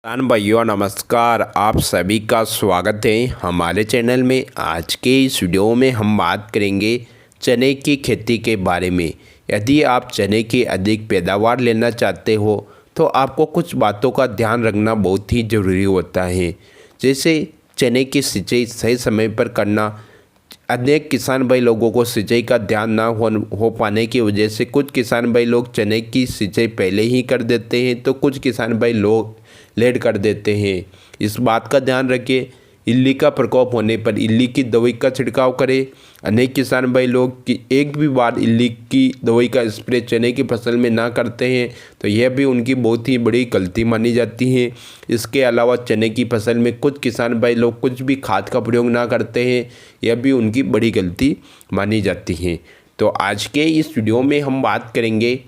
किसान भाइयों नमस्कार। आप सभी का स्वागत है हमारे चैनल में। आज के इस वीडियो में हम बात करेंगे चने की खेती के बारे में। यदि आप चने की अधिक पैदावार लेना चाहते हो तो आपको कुछ बातों का ध्यान रखना बहुत ही ज़रूरी होता है। जैसे चने की सिंचाई सही समय पर करना। अनेक किसान भाई लोगों को सिंचाई का ध्यान ना हो पाने की वजह से कुछ किसान भाई लोग चने की सिंचाई पहले ही कर देते हैं, तो कुछ किसान भाई लोग लेट कर देते हैं। इस बात का ध्यान रखें। इल्ली का प्रकोप होने पर इल्ली की दवाई का छिड़काव करें। अनेक किसान भाई लोग कि एक भी बार इल्ली की दवाई का स्प्रे चने की फसल में ना करते हैं, तो यह भी उनकी बहुत ही बड़ी गलती मानी जाती है। इसके अलावा चने की फसल में कुछ किसान भाई लोग कुछ भी खाद का प्रयोग ना करते हैं, यह भी उनकी बड़ी गलती मानी जाती है। तो आज के इस वीडियो में हम बात करेंगे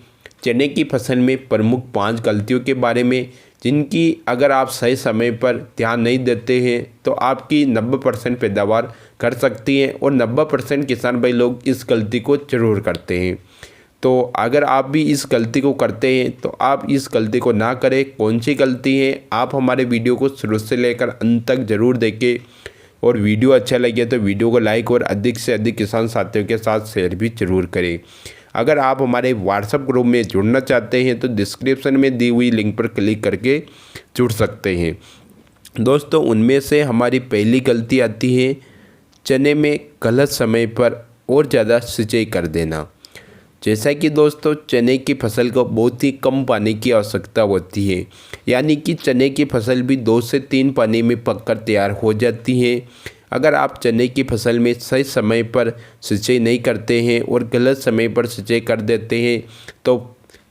चने की फसल में प्रमुख 5 गलतियों के बारे में, जिनकी अगर आप सही समय पर ध्यान नहीं देते हैं तो आपकी 90% पैदावार कर सकती हैं, और 90% किसान भाई लोग इस गलती को ज़रूर करते हैं। तो अगर आप भी इस गलती को करते हैं तो आप इस गलती को ना करें। कौन सी गलती है, आप हमारे वीडियो को शुरू से लेकर अंत तक ज़रूर देखें, और वीडियो अच्छा लगे तो वीडियो को लाइक और अधिक से अधिक किसान साथियों के साथ शेयर भी ज़रूर करें। अगर आप हमारे व्हाट्सएप ग्रुप में जुड़ना चाहते हैं तो डिस्क्रिप्शन में दी हुई लिंक पर क्लिक करके जुड़ सकते हैं। दोस्तों, उनमें से हमारी पहली गलती आती है चने में गलत समय पर और ज़्यादा सिंचाई कर देना। जैसा कि दोस्तों, चने की फसल को बहुत ही कम पानी की आवश्यकता होती है, यानी कि चने की फसल भी 2 से 3 पानी में पककर तैयार हो जाती है। अगर आप चने की फसल में सही समय पर सिंचाई नहीं करते हैं और गलत समय पर सिंचाई कर देते हैं तो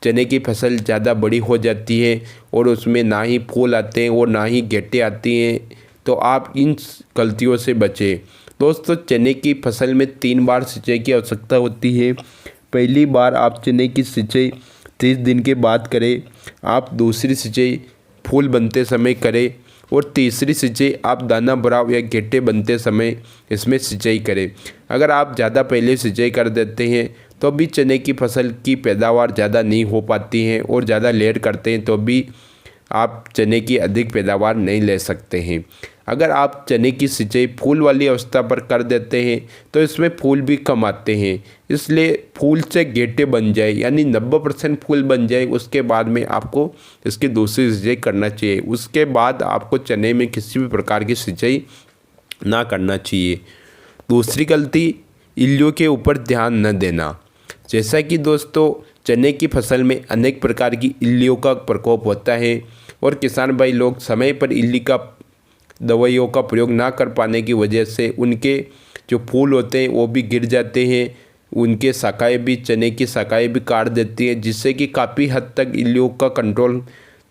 चने की फसल ज़्यादा बड़ी हो जाती है और उसमें ना ही फूल आते हैं और ना ही गेटे आती हैं। तो आप इन गलतियों से बचें। दोस्तों, चने की फसल में 3 बार सिंचाई की आवश्यकता होती है। पहली बार आप चने की सिंचाई 30 दिन के बाद करें। आप दूसरी सिंचाई फूल बनते समय करें, और तीसरी सिंचाई आप दाना भराव या गेटे बनते समय इसमें सिंचाई करें। अगर आप ज़्यादा पहले सिंचाई कर देते हैं तो भी चने की फसल की पैदावार ज़्यादा नहीं हो पाती है, और ज़्यादा लेट करते हैं तो भी आप चने की अधिक पैदावार नहीं ले सकते हैं। अगर आप चने की सिंचाई फूल वाली अवस्था पर कर देते हैं तो इसमें फूल भी कम आते हैं, इसलिए फूल से गेटे बन जाए यानी 90% फूल बन जाए, उसके बाद में आपको इसकी दूसरी सिंचाई करना चाहिए। उसके बाद आपको चने में किसी भी प्रकार की सिंचाई ना करना चाहिए। दूसरी गलती, इल्लियों के ऊपर ध्यान न देना। जैसा कि दोस्तों, चने की फसल में अनेक प्रकार की इल्लियों का प्रकोप होता है, और किसान भाई लोग समय पर इल्ली का दवाइयों का प्रयोग ना कर पाने की वजह से उनके जो फूल होते हैं वो भी गिर जाते हैं। उनके शाखाएँ भी, चने की शाखाएँ भी काट देती हैं, जिससे कि काफ़ी हद तक इल्लियों का कंट्रोल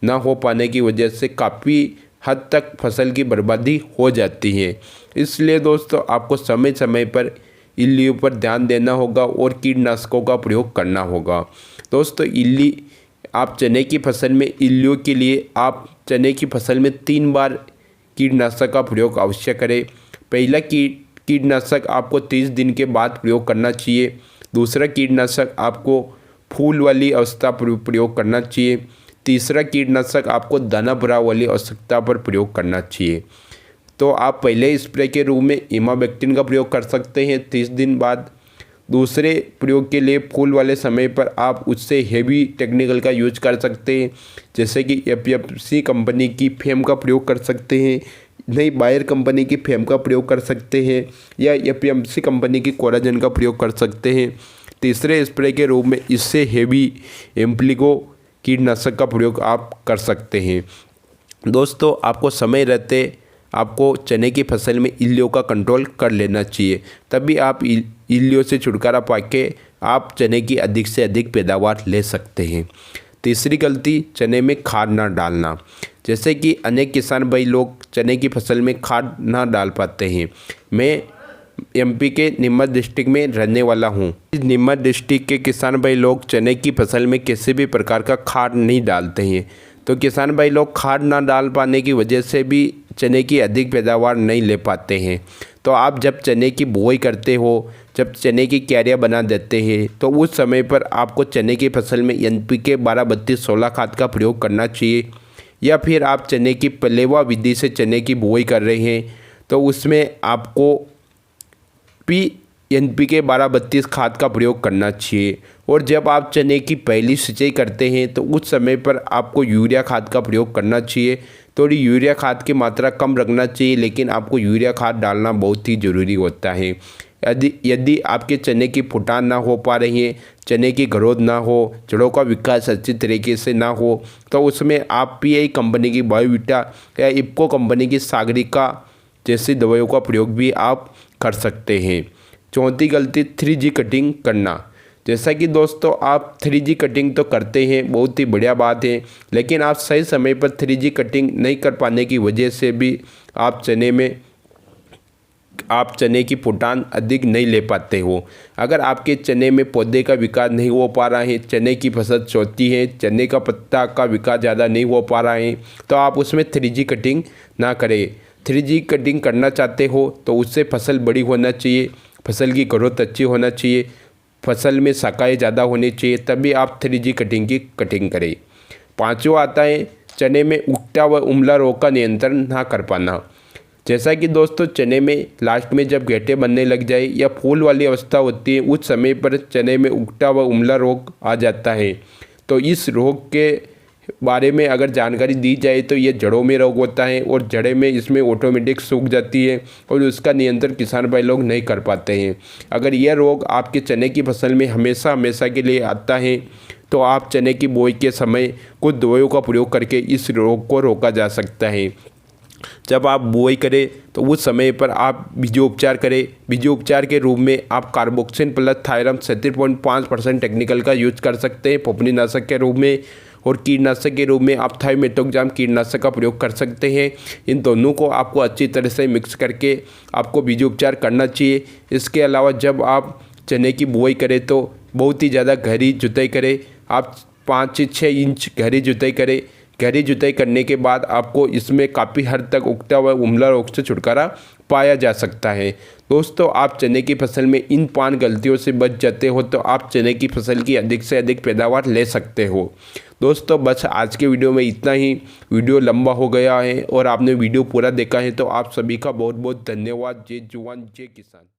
ना हो पाने की वजह से काफ़ी हद तक फसल की बर्बादी हो जाती है। इसलिए दोस्तों, आपको समय समय पर इल्लियों पर ध्यान देना होगा और कीटनाशकों का प्रयोग करना होगा। दोस्तों, इल्ली आप चने की फसल में इल्लियों के लिए आप चने की फसल में 3 बार कीटनाशक का प्रयोग अवश्य करें। पहला कीटनाशक आपको 30 दिन के बाद प्रयोग करना चाहिए। दूसरा कीटनाशक आपको फूल वाली अवस्था पर प्रयोग करना चाहिए। तीसरा कीटनाशक आपको दाना भराव वाली आवश्यकता पर प्रयोग करना चाहिए। तो आप पहले स्प्रे के रूप में इमामेक्टिन का प्रयोग कर सकते हैं 30 दिन बाद। दूसरे प्रयोग के लिए फूल वाले समय पर आप उससे हेवी टेक्निकल का यूज कर सकते हैं, जैसे कि एपीएमसी कंपनी की फेम का प्रयोग कर सकते हैं, नहीं बायर कंपनी की फेम का प्रयोग कर सकते हैं, या एपीएमसी कंपनी की कोराजन का प्रयोग कर सकते हैं। तीसरे स्प्रे के रूप में इससे हेवी एम्प्लिको कीटनाशक का प्रयोग आप कर सकते हैं। दोस्तों, आपको समय रहते आपको चने की फसल में इल्लियों का कंट्रोल कर लेना चाहिए, तभी आप इल्लियों से छुटकारा पाके आप चने की अधिक से अधिक पैदावार ले सकते हैं। तीसरी गलती, चने में खाद ना डालना। जैसे कि अनेक किसान भाई लोग चने की फसल में खाद ना डाल पाते हैं। मैं एमपी के नीमच डिस्ट्रिक्ट में रहने वाला हूँ। इस नीमच डिस्ट्रिक्ट के किसान भाई लोग चने की फसल में किसी भी प्रकार का खाद नहीं डालते हैं, तो किसान भाई लोग खाद ना डाल पाने की वजह से भी चने की अधिक पैदावार नहीं ले पाते हैं। तो आप जब चने की बुआई करते हो, जब चने की क्यारियाँ बना देते हैं, तो उस समय पर आपको चने की फसल में NPK 12-32-16 खाद का प्रयोग करना चाहिए। या फिर आप चने की पलेवा विधि से चने की बुआई कर रहे हैं तो उसमें आपको NPK 12-32 खाद का प्रयोग करना चाहिए। और जब आप चने की पहली सिंचाई करते हैं तो उस समय पर आपको यूरिया खाद का प्रयोग करना चाहिए। थोड़ी यूरिया खाद की मात्रा कम रखना चाहिए, लेकिन आपको यूरिया खाद डालना बहुत ही ज़रूरी होता है। यदि आपके चने की फुटान ना हो पा रही है, चने की ग्रोथ ना हो, जड़ों का विकास अच्छी तरीके से ना हो, तो उसमें आप PI कंपनी की बायोविटा या इफ्को कंपनी की सागरिका जैसी दवाइयों का प्रयोग भी आप कर सकते हैं। चौथी गलती 3G कटिंग करना। जैसा कि दोस्तों आप 3G कटिंग तो करते हैं, बहुत ही बढ़िया बात है, लेकिन आप सही समय पर 3G कटिंग नहीं कर पाने की वजह से भी आप चने की फुटान अधिक नहीं ले पाते हो। अगर आपके चने में पौधे का विकास नहीं हो पा रहा है, चने की फसल छोटी है, चने का पत्ता का विकास ज़्यादा नहीं हो पा रहा है, तो आप उसमें 3G कटिंग ना करें। 3G कटिंग करना चाहते हो तो उससे फसल बड़ी होना चाहिए, फसल की ग्रोथ अच्छी होना चाहिए, फसल में शाखाएँ ज़्यादा होनी चाहिए, तभी आप 3G कटिंग की कटिंग करें। पाँचवा आता है चने में उगटा व उमला रोग का नियंत्रण ना कर पाना। जैसा कि दोस्तों चने में लास्ट में जब गेटे बनने लग जाए या फूल वाली अवस्था होती है, उस समय पर चने में उगटा व उमला रोग आ जाता है। तो इस रोग के बारे में अगर जानकारी दी जाए तो ये जड़ों में रोग होता है और जड़ें में इसमें ऑटोमेटिक सूख जाती है और उसका नियंत्रण किसान भाई लोग नहीं कर पाते हैं। अगर यह रोग आपके चने की फसल में हमेशा के लिए आता है तो आप चने की बुआई के समय कुछ दवाइयों का प्रयोग करके इस रोग को रोका जा सकता है। जब आप बुआई करें तो उस समय पर आप बीजोपचार करें। बीजोपचार के रूप में आप कार्बोक्सिन प्लस थायरम 37.5% टेक्निकल का यूज कर सकते हैं फफूंदीनाशक के रूप में, और कीटनाशक के रूप में आप थाइमेटोक्साम कीटनाशक का प्रयोग कर सकते हैं। इन दोनों को आपको अच्छी तरह से मिक्स करके आपको बीजोपचार करना चाहिए। इसके अलावा जब आप चने की बुआई करें तो बहुत ही ज़्यादा गहरी जुताई करें। आप 5 से 6 इंच गहरी जुताई करें। गहरी जुताई करने के बाद आपको इसमें काफ़ी हद तक उगटा हुआ उमला रोग से छुटकारा पाया जा सकता है। दोस्तों आप चने की फसल में इन 5 गलतियों से बच जाते हो तो आप चने की फसल की अधिक से अधिक पैदावार ले सकते हो। दोस्तों बस आज के वीडियो में इतना ही। वीडियो लंबा हो गया है और आपने वीडियो पूरा देखा है तो आप सभी का बहुत बहुत धन्यवाद। जय जवान जय किसान।